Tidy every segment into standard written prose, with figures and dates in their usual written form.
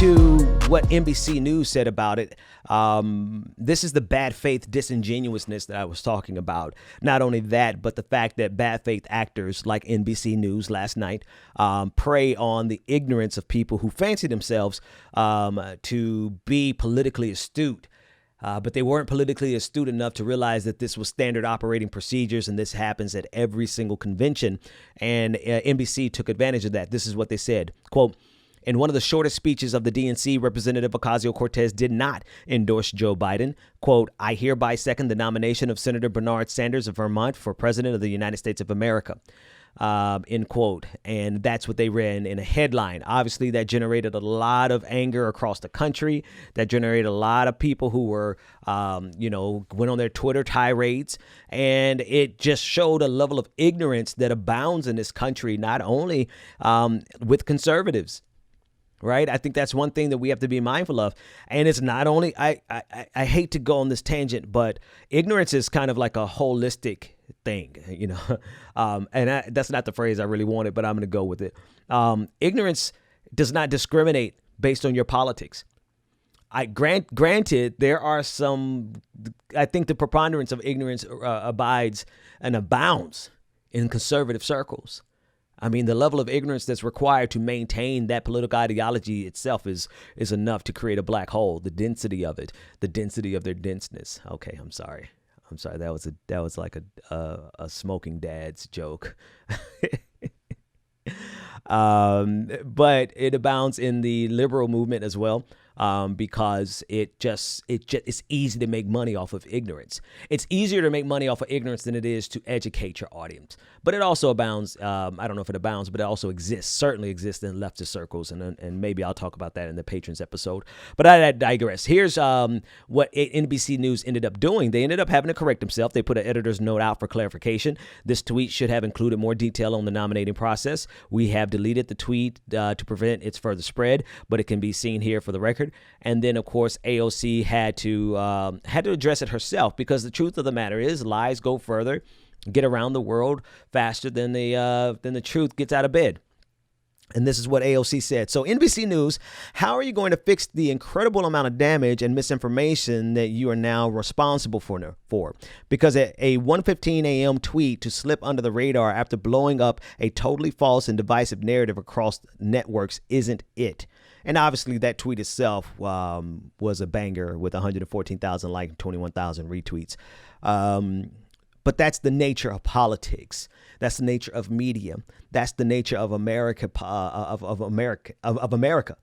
to what NBC News said about it. This is the bad faith disingenuousness that I was talking about. Not only that, but the fact that bad faith actors like NBC News last night prey on the ignorance of people who fancy themselves to be politically astute. But they weren't politically astute enough to realize that this was standard operating procedures, and this happens at every single convention. And NBC took advantage of that. This is what they said, quote, "In one of the shortest speeches of the DNC, Representative Ocasio-Cortez did not endorse Joe Biden. Quote, I hereby second the nomination of Senator Bernard Sanders of Vermont for President of the United States of America." End quote. And that's what they ran in a headline. Obviously, that generated a lot of anger across the country. That generated a lot of people who were, went on their Twitter tirades. And it just showed a level of ignorance that abounds in this country, not only with conservatives. Right. I think that's one thing that we have to be mindful of. And it's not only I hate to go on this tangent, but ignorance is kind of like a holistic thing, that's not the phrase I really wanted, but I'm going to go with it. Ignorance does not discriminate based on your politics. Granted, there are some, I think the preponderance of ignorance abides and abounds in conservative circles. I mean, the level of ignorance that's required to maintain that political ideology itself is enough to create a black hole. The density of it, the density of their denseness. Okay, I'm sorry. That was like a smoking dad's joke. But it abounds in the liberal movement as well. Because it's easy to make money off of ignorance. It's easier to make money off of ignorance than it is to educate your audience. But it also abounds. I don't know if it abounds, but it also certainly exists in leftist circles. And maybe I'll talk about that in the Patrons episode. But I digress. Here's what NBC News ended up doing. They ended up having to correct themselves. They put an editor's note out for clarification. This tweet should have included more detail on the nominating process. We have deleted the tweet to prevent its further spread, but it can be seen here for the record. And then, of course, AOC had to address it herself, because the truth of the matter is lies go further, get around the world faster than the truth gets out of bed. And this is what AOC said. So NBC News, how are you going to fix the incredible amount of damage and misinformation that you are now responsible for? Because a 1:15 a.m. tweet to slip under the radar after blowing up a totally false and divisive narrative across networks isn't it. And obviously that tweet itself was a banger with 114,000 likes and 21,000 retweets. But that's the nature of politics. That's the nature of media. That's the nature of America. America.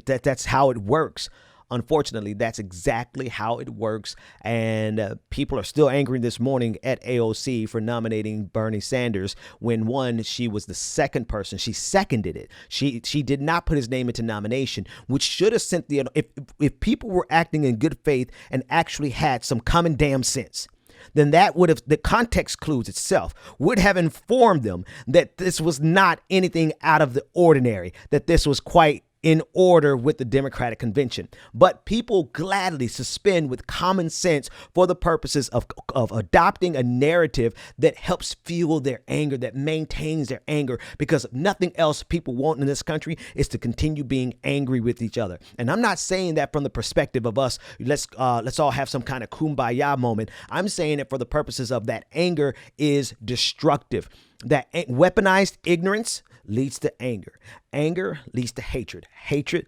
That's how it works. Unfortunately, that's exactly how it works. And people are still angry this morning at AOC for nominating Bernie Sanders when, she was the second person. She seconded it. She did not put his name into nomination, which should have sent if people were acting in good faith and actually had some common damn sense, then that would have, the context clues itself would have informed them that this was not anything out of the ordinary, that this was quite in order with the Democratic convention. But people gladly suspend with common sense for the purposes of adopting a narrative that helps fuel their anger, that maintains their anger, because nothing else people want in this country is to continue being angry with each other. And I'm not saying that from the perspective of us, let's all have some kind of kumbaya moment. I'm saying it for the purposes of that anger is destructive. That weaponized ignorance leads to anger. Anger leads to hatred. Hatred,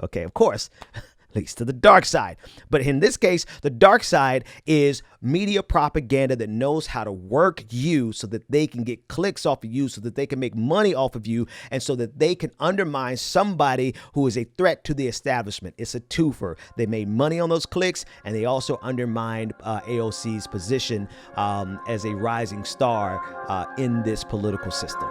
okay, of course, leads to the dark side. But in this case, the dark side is media propaganda that knows how to work you so that they can get clicks off of you, so that they can make money off of you, and so that they can undermine somebody who is a threat to the establishment. It's a twofer. They made money on those clicks, and they also undermined AOC's position as a rising star in this political system.